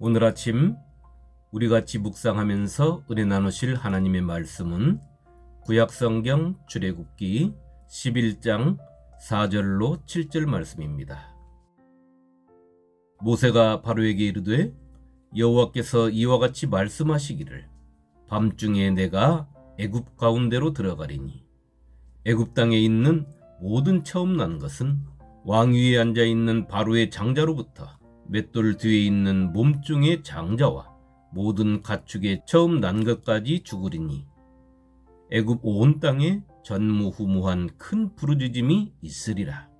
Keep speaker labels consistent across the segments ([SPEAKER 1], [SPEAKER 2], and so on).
[SPEAKER 1] 오늘 아침 우리 같이 묵상하면서 은혜 나누실 하나님의 말씀은 구약성경 출애굽기 11장 4절로 7절 말씀입니다. 모세가 바로에게 이르되 여호와께서 이와 같이 말씀하시기를 밤중에 내가 애굽 가운데로 들어가리니 애굽 땅에 있는 모든 처음 난 것은 왕 위에 앉아 있는 바로의 장자로부터 맷돌 뒤에 있는 몸종의 장자와 모든 가축의 처음 난 것까지 죽으리니 애굽 온 땅에 전무후무한 큰 부르짖음이 있으리라.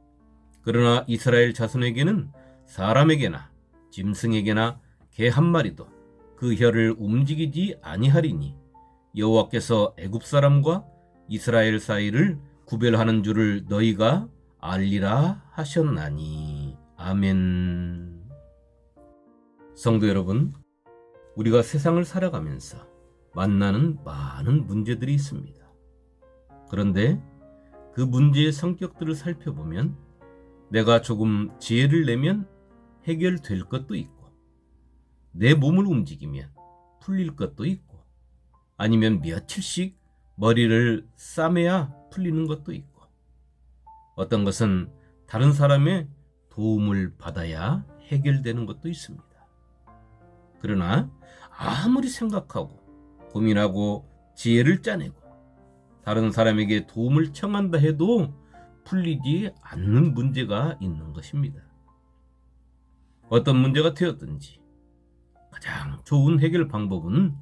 [SPEAKER 1] 그러나 이스라엘 자손에게는 사람에게나 짐승에게나 개 한 마리도 그 혀를 움직이지 아니하리니 여호와께서 애굽 사람과 이스라엘 사이를 구별하는 줄을 너희가 알리라 하셨나니. 아멘. 성도 여러분, 우리가 세상을 살아가면서 만나는 많은 문제들이 있습니다. 그런데 그 문제의 성격들을 살펴보면 내가 조금 지혜를 내면 해결될 것도 있고, 내 몸을 움직이면 풀릴 것도 있고, 아니면 며칠씩 머리를 싸매야 풀리는 것도 있고, 어떤 것은 다른 사람의 도움을 받아야 해결되는 것도 있습니다. 그러나 아무리 생각하고 고민하고 지혜를 짜내고 다른 사람에게 도움을 청한다 해도 풀리지 않는 문제가 있는 것입니다. 어떤 문제가 되었든지 가장 좋은 해결 방법은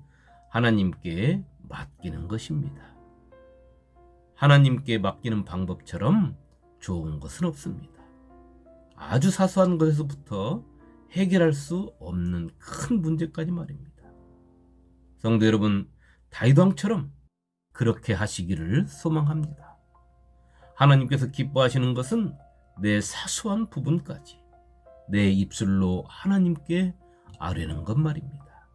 [SPEAKER 1] 하나님께 맡기는 것입니다. 하나님께 맡기는 방법처럼 좋은 것은 없습니다. 아주 사소한 것에서부터 해결할 수 없는 큰 문제까지 말입니다. 성도 여러분, 다윗 왕처럼 그렇게 하시기를 소망합니다. 하나님께서 기뻐하시는 것은 내 사소한 부분까지 내 입술로 하나님께 아뢰는 것 말입니다.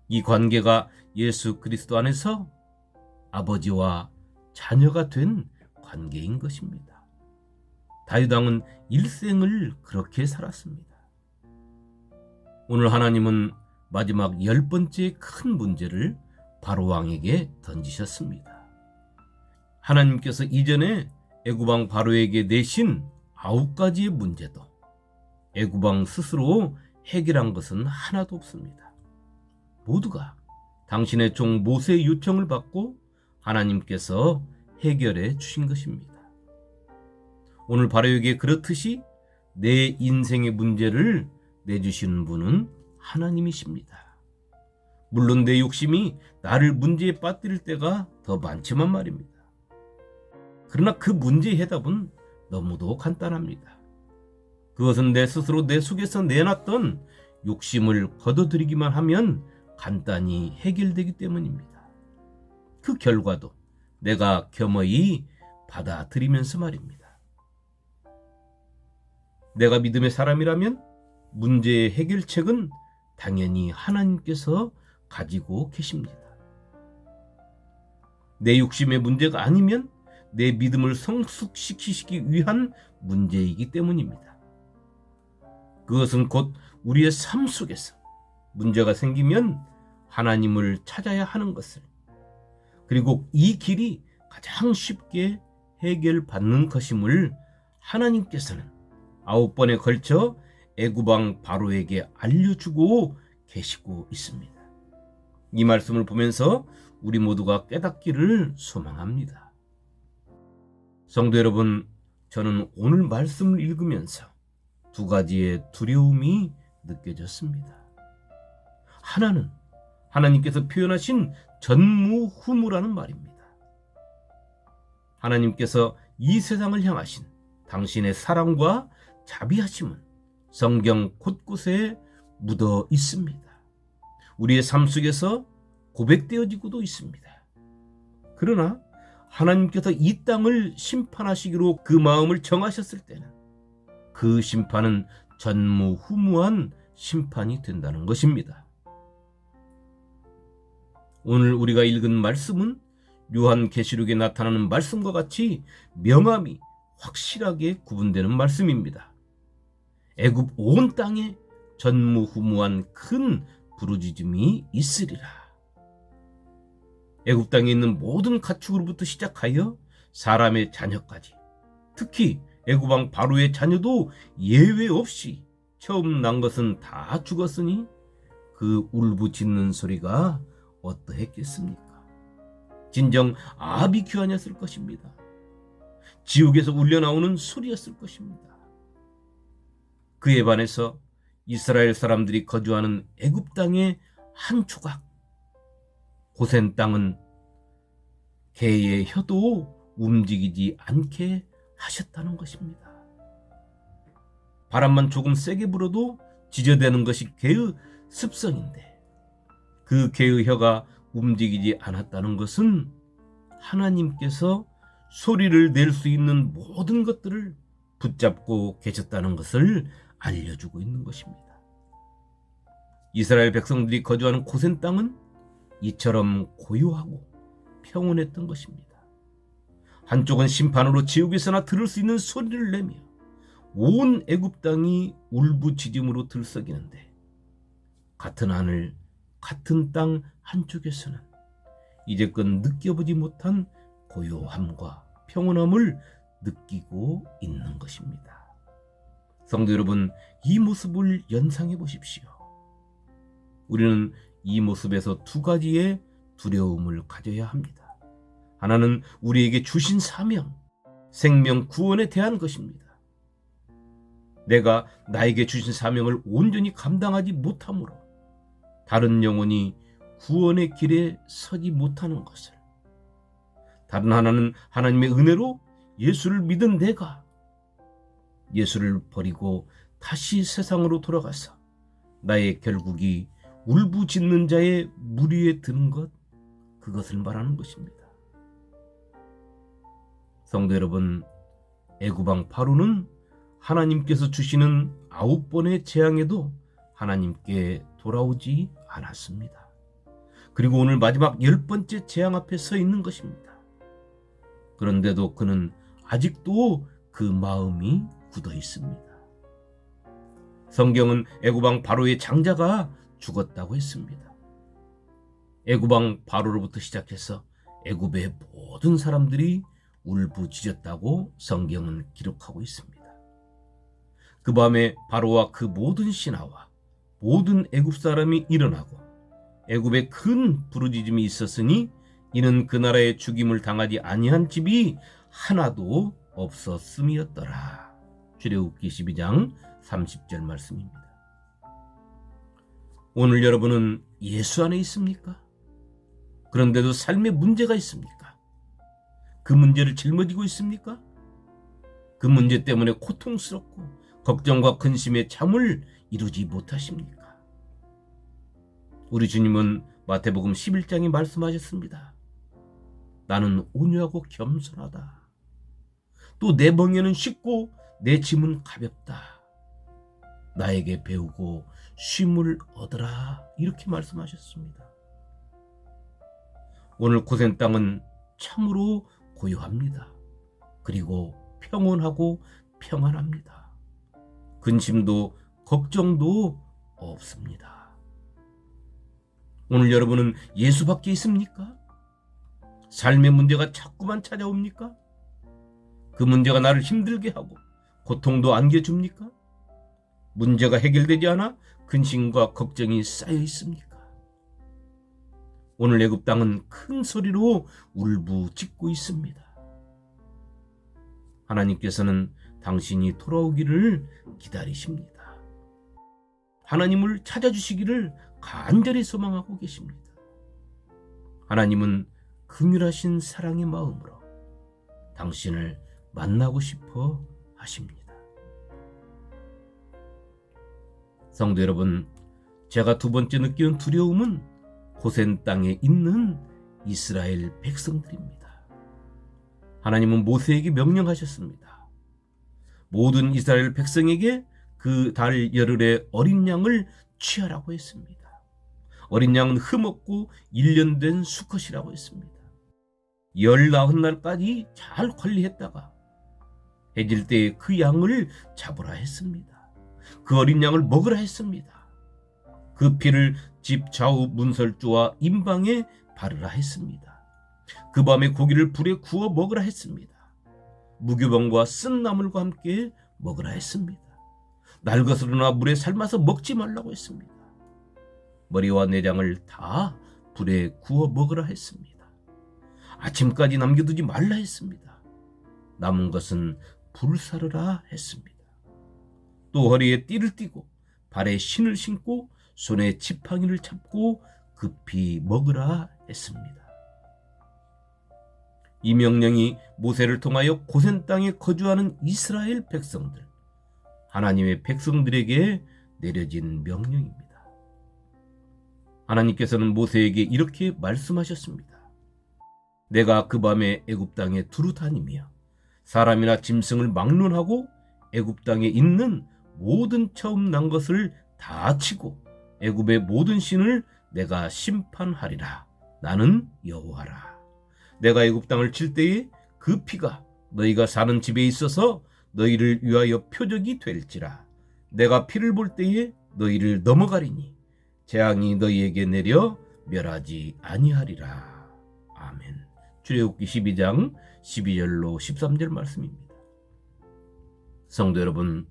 [SPEAKER 1] 이 관계가 예수 그리스도 안에서 아버지와 자녀가 된 관계인 것입니다. 다윗 왕은 일생을 그렇게 살았습니다. 오늘 하나님은 마지막 10번째 큰 문제를 바로 왕에게 던지셨습니다. 하나님께서 이전에 애굽 왕 바로에게 내신 9가지의 문제도 애굽 왕 스스로 해결한 것은 하나도 없습니다. 모두가 당신의 종 모세의 요청을 받고 하나님께서 해결해 주신 것입니다. 오늘 바로에게 그렇듯이 내 인생의 문제를 내주시는 분은 하나님이십니다. 물론 내 욕심이 나를 문제에 빠뜨릴 때가 더 많지만 말입니다. 그러나 그 문제의 해답은 너무도 간단합니다. 그것은 내 스스로 내 속에서 내놨던 욕심을 걷어들이기만 하면 간단히 해결되기 때문입니다. 그 결과도 내가 겸허히 받아들이면서 말입니다. 내가 믿음의 사람이라면 문제의 해결책은 당연히 하나님께서 가지고 계십니다. 내 욕심의 문제가 아니면 내 믿음을 성숙시키기 위한 문제이기 때문입니다. 그것은 곧 우리의 삶 속에서 문제가 생기면 하나님을 찾아야 하는 것을, 그리고 이 길이 가장 쉽게 해결받는 것임을 하나님께서는 9번에 걸쳐 애굽 왕 바로에게 알려주고 계시고 있습니다. 이 말씀을 보면서 우리 모두가 깨닫기를 소망합니다. 성도 여러분, 저는 오늘 말씀을 읽으면서 2가지의 두려움이 느껴졌습니다. 하나는 하나님께서 표현하신 전무후무라는 말입니다. 하나님께서 이 세상을 향하신 당신의 사랑과 자비하심은 성경 곳곳에 묻어 있습니다. 우리의 삶 속에서 고백되어지고도 있습니다. 그러나 하나님께서 이 땅을 심판하시기로 그 마음을 정하셨을 때는 그 심판은 전무후무한 심판이 된다는 것입니다. 오늘 우리가 읽은 말씀은 요한계시록에 나타나는 말씀과 같이 명암이 확실하게 구분되는 말씀입니다. 애굽 온 땅에 전무후무한 큰 부르짖음이 있으리라. 애굽 땅에 있는 모든 가축으로부터 시작하여 사람의 자녀까지, 특히 애굽 왕 바로의 자녀도 예외 없이 처음 난 것은 다 죽었으니 그 울부짖는 소리가 어떠했겠습니까? 진정 아비규 아니었을 것입니다. 지옥에서 울려나오는 소리였을 것입니다. 그에 반해서 이스라엘 사람들이 거주하는 애굽 땅의 한 조각, 고센 땅은 개의 혀도 움직이지 않게 하셨다는 것입니다. 바람만 조금 세게 불어도 지저대는 것이 개의 습성인데, 그 개의 혀가 움직이지 않았다는 것은 하나님께서 소리를 낼 수 있는 모든 것들을 붙잡고 계셨다는 것을 알려주고 있는 것입니다. 이스라엘 백성들이 거주하는 고센 땅은 이처럼 고요하고 평온했던 것입니다. 한쪽은 심판으로 지옥에서나 들을 수 있는 소리를 내며 온 애굽 땅이 울부짖음으로 들썩이는데, 같은 하늘, 같은 땅 한쪽에서는 이제껏 느껴보지 못한 고요함과 평온함을 느끼고 있는 것입니다. 성도 여러분, 이 모습을 연상해 보십시오. 우리는 이 모습에서 두 가지의 두려움을 가져야 합니다. 하나는 우리에게 주신 사명, 생명 구원에 대한 것입니다. 내가 나에게 주신 사명을 온전히 감당하지 못하므로 다른 영혼이 구원의 길에 서지 못하는 것을, 다른 하나는 하나님의 은혜로 예수를 믿은 내가 예수를 버리고 다시 세상으로 돌아가서 나의 결국이 울부짖는 자의 무리에 드는 것, 그것을 말하는 것입니다. 성도 여러분, 애굽 왕 바로는 하나님께서 주시는 9번의 재앙에도 하나님께 돌아오지 않았습니다. 그리고 오늘 마지막 10번째 재앙 앞에 서 있는 것입니다. 그런데도 그는 아직도 그 마음이 굳어 있습니다. 성경은 애굽 왕 바로의 장자가 죽었다고 했습니다. 애굽 왕 바로로부터 시작해서 애굽의 모든 사람들이 울부짖었다고 성경은 기록하고 있습니다. 그 밤에 바로와 그 모든 신하와 모든 애굽 사람이 일어나고 애굽에 큰 부르짖음이 있었으니 이는 그 나라의 죽임을 당하지 아니한 집이 하나도 없었음이었더라. 출애굽기 12장 30절 말씀입니다. 오늘 여러분은 예수 안에 있습니까? 그런데도 삶에 문제가 있습니까? 그 문제를 짊어지고 있습니까? 그 문제 때문에 고통스럽고 걱정과 근심에 잠을 이루지 못하십니까? 우리 주님은 마태복음 11장에 말씀하셨습니다. 나는 온유하고 겸손하다. 또 내 멍에는 쉽고 내 짐은 가볍다. 나에게 배우고 쉼을 얻으라. 이렇게 말씀하셨습니다. 오늘 고센 땅은 참으로 고요합니다. 그리고 평온하고 평안합니다. 근심도 걱정도 없습니다. 오늘 여러분은 예수밖에 있습니까? 삶의 문제가 자꾸만 찾아옵니까? 그 문제가 나를 힘들게 하고 고통도 안겨줍니까? 문제가 해결되지 않아 근심과 걱정이 쌓여 있습니까? 오늘 애굽 땅은 큰 소리로 울부짖고 있습니다. 하나님께서는 당신이 돌아오기를 기다리십니다. 하나님을 찾아주시기를 간절히 소망하고 계십니다. 하나님은 긍휼하신 사랑의 마음으로 당신을 만나고 싶어 하십니다. 성도 여러분, 제가 두 번째 느끼는 두려움은 고센 땅에 있는 이스라엘 백성들입니다. 하나님은 모세에게 명령하셨습니다. 모든 이스라엘 백성에게 그 달 열흘의 어린 양을 취하라고 했습니다. 어린 양은 흠없고 1년 된 수컷이라고 했습니다. 19날까지 잘 관리했다가 해질 때 그 양을 잡으라 했습니다. 그 어린 양을 먹으라 했습니다. 그 피를 집 좌우 문설주와 임방에 바르라 했습니다. 그 밤에 고기를 불에 구워 먹으라 했습니다. 무교병과 쓴 나물과 함께 먹으라 했습니다. 날것으로나 물에 삶아서 먹지 말라고 했습니다. 머리와 내장을 다 불에 구워 먹으라 했습니다. 아침까지 남겨두지 말라 했습니다. 남은 것은 불사르라 했습니다. 또 허리에 띠를 띠고 발에 신을 신고 손에 지팡이를 잡고 급히 먹으라 했습니다. 이 명령이 모세를 통하여 고센 땅에 거주하는 이스라엘 백성들, 하나님의 백성들에게 내려진 명령입니다. 하나님께서는 모세에게 이렇게 말씀하셨습니다. 내가 그 밤에 애굽 땅에 두루 다니며 사람이나 짐승을 막론하고 애굽 땅에 있는 모든 처음 난 것을 다 치고 애굽의 모든 신을 내가 심판하리라. 나는 여호와라. 내가 애굽 땅을 칠 때에 그 피가 너희가 사는 집에 있어서 너희를 위하여 표적이 될지라. 내가 피를 볼 때에 너희를 넘어가리니 재앙이 너희에게 내려 멸하지 아니하리라. 아멘. 출애굽기 12장 12절로 13절 말씀입니다. 성도 여러분,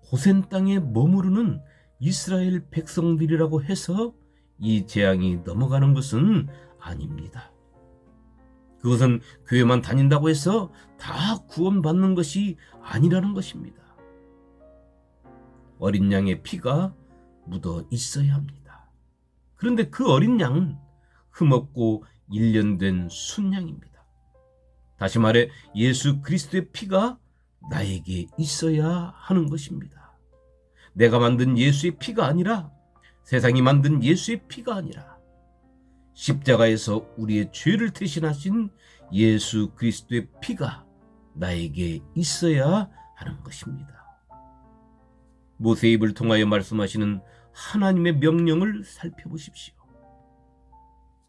[SPEAKER 1] 고센 땅에 머무르는 이스라엘 백성들이라고 해서 이 재앙이 넘어가는 것은 아닙니다. 그것은 교회만 다닌다고 해서 다 구원받는 것이 아니라는 것입니다. 어린 양의 피가 묻어 있어야 합니다. 그런데 그 어린 양은 흠없고 1년 된 순양입니다. 다시 말해 예수 그리스도의 피가 나에게 있어야 하는 것입니다. 내가 만든 예수의 피가 아니라, 세상이 만든 예수의 피가 아니라, 십자가에서 우리의 죄를 대신하신 예수 그리스도의 피가 나에게 있어야 하는 것입니다. 모세의 입을 통하여 말씀하시는 하나님의 명령을 살펴보십시오.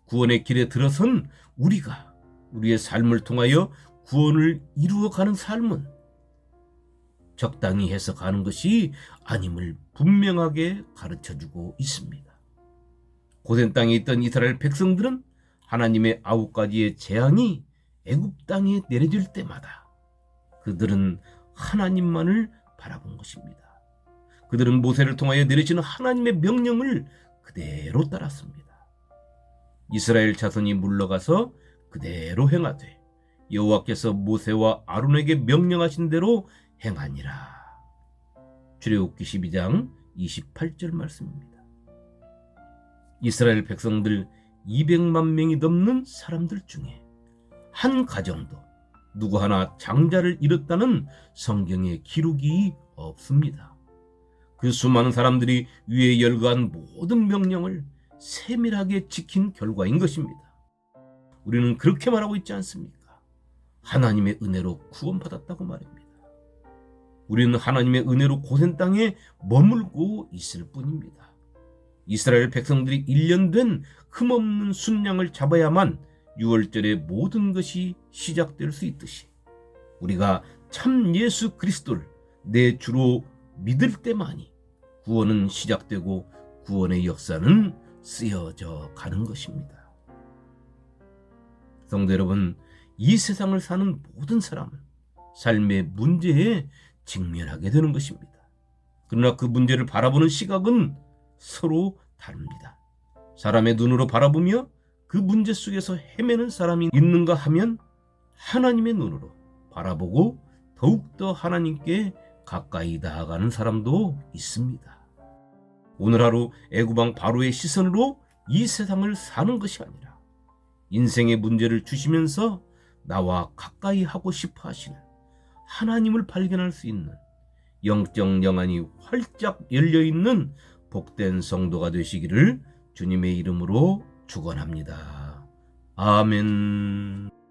[SPEAKER 1] 구원의 길에 들어선 우리가 우리의 삶을 통하여 구원을 이루어가는 삶은 적당히 해석하는 것이 아님을 분명하게 가르쳐주고 있습니다. 고센 땅에 있던 이스라엘 백성들은 하나님의 9가지의 재앙이 애굽 땅에 내려질 때마다 그들은 하나님만을 바라본 것입니다. 그들은 모세를 통하여 내리시는 하나님의 명령을 그대로 따랐습니다. 이스라엘 자손이 물러가서 그대로 행하되 여호와께서 모세와 아론에게 명령하신 대로 행하니라. 출애굽기 12장 28절 말씀입니다. 이스라엘 백성들 200만 명이 넘는 사람들 중에 한 가정도 누구 하나 장자를 잃었다는 성경의 기록이 없습니다. 그 수많은 사람들이 위에 열거한 모든 명령을 세밀하게 지킨 결과인 것입니다. 우리는 그렇게 말하고 있지 않습니까? 하나님의 은혜로 구원받았다고 말입니다. 우리는 하나님의 은혜로 고센 땅에 머물고 있을 뿐입니다. 이스라엘 백성들이 1년 된 흠없는 순양을 잡아야만 6월절의 모든 것이 시작될 수 있듯이 우리가 참 예수 그리스도를 내 주로 믿을 때만이 구원은 시작되고 구원의 역사는 쓰여져 가는 것입니다. 성도 여러분, 이 세상을 사는 모든 사람은 삶의 문제에 직면하게 되는 것입니다. 그러나 그 문제를 바라보는 시각은 서로 다릅니다. 사람의 눈으로 바라보며 그 문제 속에서 헤매는 사람이 있는가 하면 하나님의 눈으로 바라보고 더욱더 하나님께 가까이 나아가는 사람도 있습니다. 오늘 하루 애굽 왕 바로의 시선으로 이 세상을 사는 것이 아니라 인생의 문제를 주시면서 나와 가까이 하고 싶어 하시는 하나님을 발견할 수 있는 영적 영안이 활짝 열려있는 복된 성도가 되시기를 주님의 이름으로 축원합니다. 아멘.